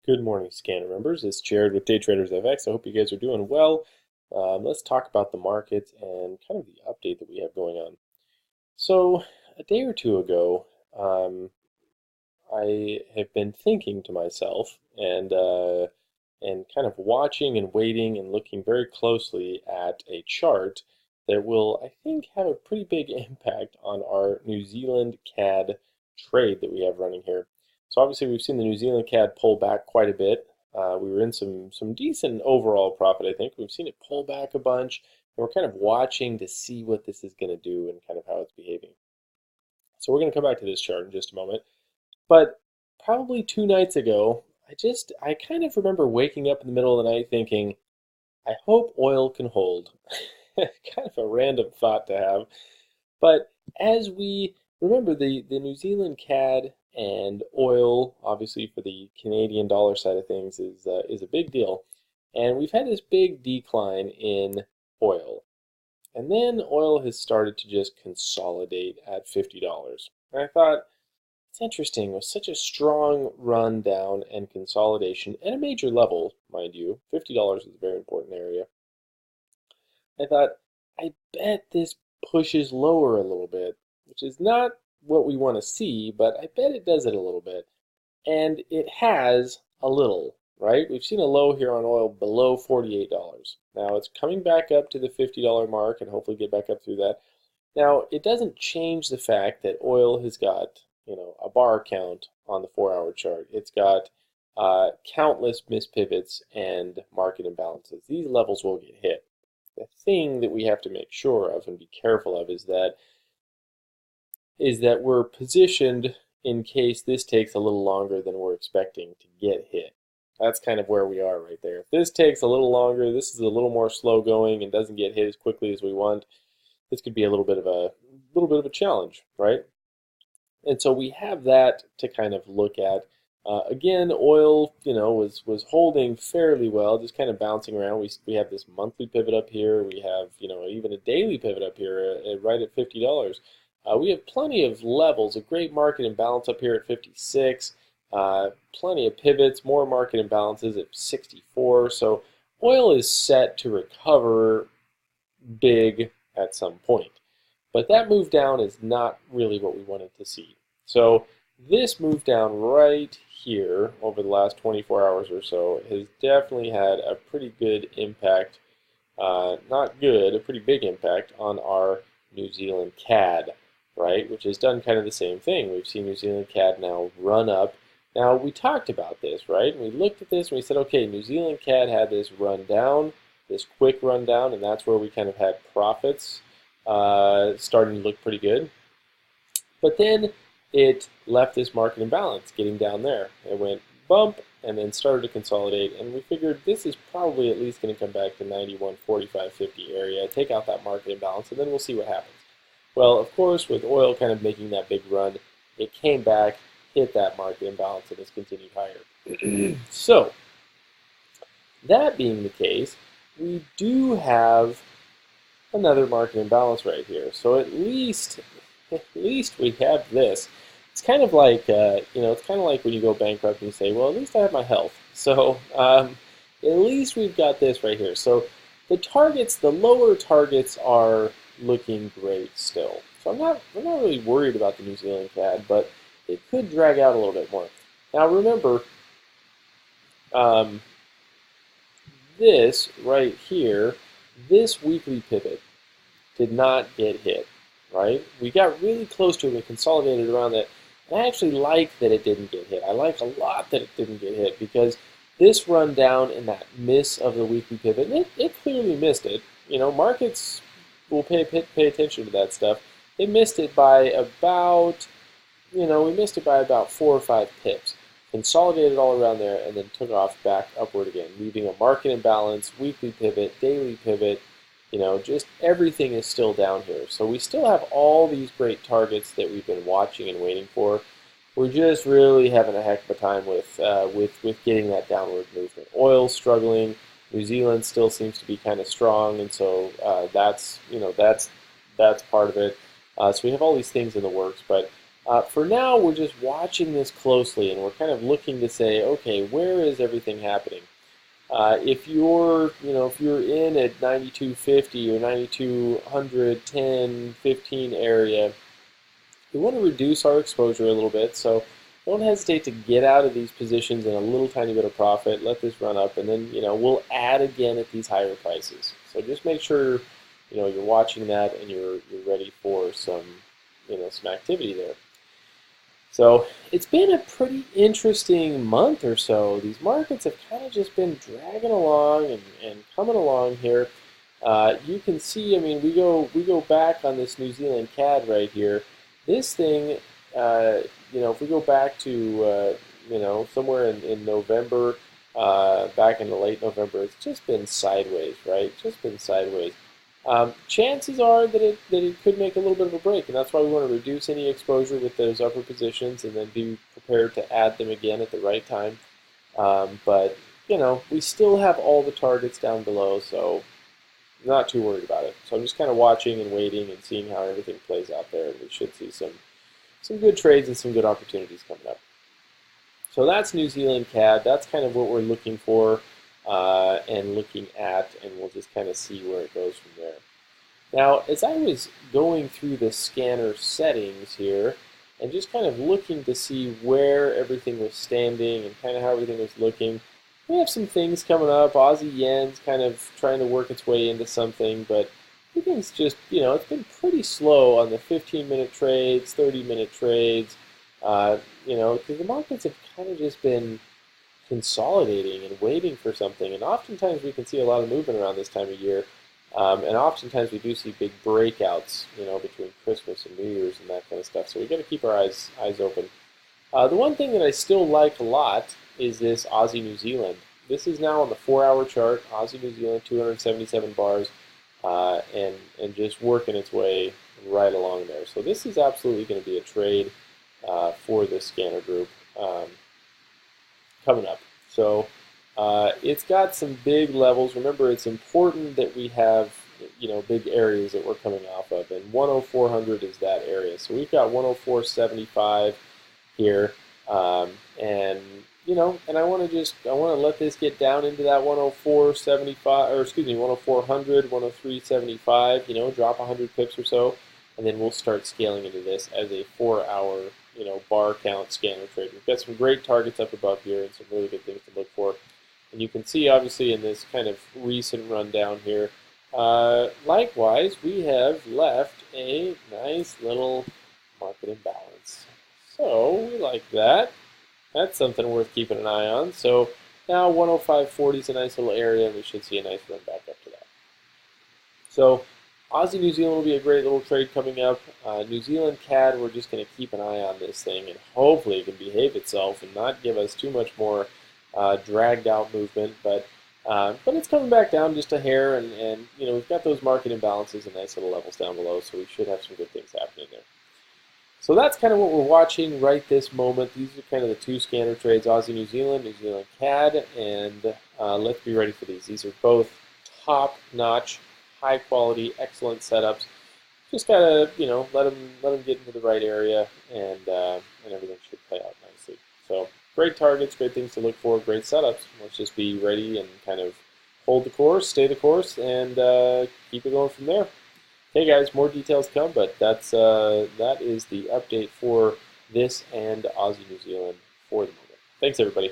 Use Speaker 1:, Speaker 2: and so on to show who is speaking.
Speaker 1: Good morning, scanner members. It's Jared with DayTraders FX. I hope you guys are doing well. Let's talk about the market and kind of the update that we have going on. So, a day or two ago, I have been thinking to myself and kind of watching and waiting and looking very closely at a chart that will, I think, have a pretty big impact on our New Zealand CAD trade that we have running here. So obviously we've seen the New Zealand CAD pull back quite a bit. We were in some decent overall profit, I think. We've seen it pull back a bunch, and we're kind of watching to see what this is going to do and kind of how it's behaving. So we're going to come back to this chart in just a moment. But probably 2 nights ago, I kind of remember waking up in the middle of the night thinking, I hope oil can hold. Kind of a random thought to have. But as we remember, the New Zealand CAD and oil, obviously for the Canadian dollar side of things, is a big deal. And we've had this big decline in oil. And then oil has started to just consolidate at $50. And I thought, it's interesting, with such a strong run down and consolidation at a major level, mind you, $50 is a very important area. I thought, I bet this pushes lower a little bit, which is not what we want to see, but I bet it does it a little bit. And it has a little, right? We've seen a low here on oil below $48. Now it's coming back up to the $50 mark and hopefully get back up through that. Now, it doesn't change the fact that oil has got, a bar count on the 4-hour chart. It's got countless mispivots and market imbalances. These levels will get hit. The thing that we have to make sure of and be careful of is that we're positioned in case this takes a little longer than we're expecting to get hit. That's kind of where we are right there. If this takes a little longer, this is a little more slow going and doesn't get hit as quickly as we want, this could be a little bit of a challenge, right? And so we have that to kind of look at. Again, oil, was holding fairly well, just kind of bouncing around. We have this monthly pivot up here. We have, even a daily pivot up here right at $50. We have plenty of levels, a great market imbalance up here at 56. Plenty of pivots, more market imbalances at 64. So oil is set to recover big at some point. But that move down is not really what we wanted to see. So this move down right here over the last 24 hours or so has definitely had a pretty good impact, not good, a pretty big impact on our New Zealand CAD, right? Which has done kind of the same thing. We've seen New Zealand CAD now run up. Now, we talked about this, right? We looked at this and we said, okay, New Zealand CAD had this run down, this quick run down, and that's where we kind of had profits starting to look pretty good. But then it left this market imbalance getting down there. It went bump and then started to consolidate, and we figured this is probably at least going to come back to 91, 45, 50 area, take out that market imbalance, and then we'll see what happens. Well, of course, with oil kind of making that big run, it came back, hit that market imbalance, and has continued higher. So, that being the case, we do have another market imbalance right here. So at least we have this. It's kind of like it's kind of like when you go bankrupt and you say, well, at least I have my health. So at least we've got this right here. So the targets, the lower targets, are looking great still. So we're not really worried about the New Zealand CAD, but it could drag out a little bit more. Now remember, this right here, this weekly pivot did not get hit, right? We got really close to it and consolidated around that. And I actually like that it didn't get hit. I like a lot that it didn't get hit because this run down and that miss of the weekly pivot, it clearly missed it. Markets will pay attention to that stuff. They missed it by about, we missed it by about 4 or 5 pips. Consolidated all around there and then took off back upward again, leaving a market imbalance, weekly pivot, daily pivot, just everything is still down here. So we still have all these great targets that we've been watching and waiting for. We're just really having a heck of a time with getting that downward movement. Oil's struggling. New Zealand still seems to be kind of strong, and so that's part of it. So we have all these things in the works, but For now, we're just watching this closely, and we're kind of looking to say, okay, where is everything happening? If you're, if you're in at 92.50 or 9200, 10, 15 area, we want to reduce our exposure a little bit. So don't hesitate to get out of these positions in a little tiny bit of profit. Let this run up, and then we'll add again at these higher prices. So just make sure you're watching that and you're ready for some some activity there. So it's been a pretty interesting month or so. These markets have kind of just been dragging along and coming along here. You can see, I mean, we go back on this New Zealand CAD right here. This thing, if we go back to, somewhere in November, back in the late November, it's just been sideways, right? Just been sideways. Chances are that it could make a little bit of a break, and that's why we want to reduce any exposure with those upper positions and then be prepared to add them again at the right time. But we still have all the targets down below, so I'm not too worried about it. So I'm just kind of watching and waiting and seeing how everything plays out there, and we should see some good trades and some good opportunities coming up. So that's New Zealand CAD. That's kind of what we're looking for and looking at, and we'll just kind of see where it goes from there. Now, as I was going through the scanner settings here and just kind of looking to see where everything was standing and kind of how everything was looking, we have some things coming up. Aussie yen's kind of trying to work its way into something, but everything's just, it's been pretty slow on the 15-minute trades, 30-minute trades, because the markets have kind of just been consolidating and waiting for something. And oftentimes we can see a lot of movement around this time of year. And oftentimes we do see big breakouts, between Christmas and New Year's and that kind of stuff. So we got to keep our eyes open. The one thing that I still like a lot is this Aussie New Zealand. This is now on the 4-hour chart. Aussie New Zealand, 277 bars, and just working its way right along there. So this is absolutely going to be a trade for this scanner group coming up. So it's got some big levels. Remember, it's important that we have big areas that we're coming off of, and 10400 is that area. So we've got 104.75 here, and I want to let this get down into that 104.75, or excuse me, 10400, 103.75. Drop 100 pips or so, and then we'll start scaling into this as a 4-hour bar count scanner trade. We've got some great targets up above here and some really good things to look for. And you can see, obviously, in this kind of recent rundown here, likewise, we have left a nice little market imbalance. So we like that. That's something worth keeping an eye on. So now 105.40 is a nice little area, and we should see a nice run back up to that. So Aussie New Zealand will be a great little trade coming up. New Zealand CAD, we're just going to keep an eye on this thing, and hopefully it can behave itself and not give us too much more dragged out movement. But it's coming back down just a hair, and we've got those market imbalances and nice little levels down below, so we should have some good things happening there. So that's kind of what we're watching right this moment. These are kind of the two scanner trades, Aussie New Zealand CAD, and let's be ready for these. These are both top-notch, high quality, excellent setups. Just gotta, let them get into the right area, and everything should play out nicely. So great targets, great things to look for, great setups. Let's just be ready and kind of hold the course, stay the course, and keep it going from there. Okay, guys, more details come, but that is the update for this and Aussie New Zealand for the moment. Thanks, everybody.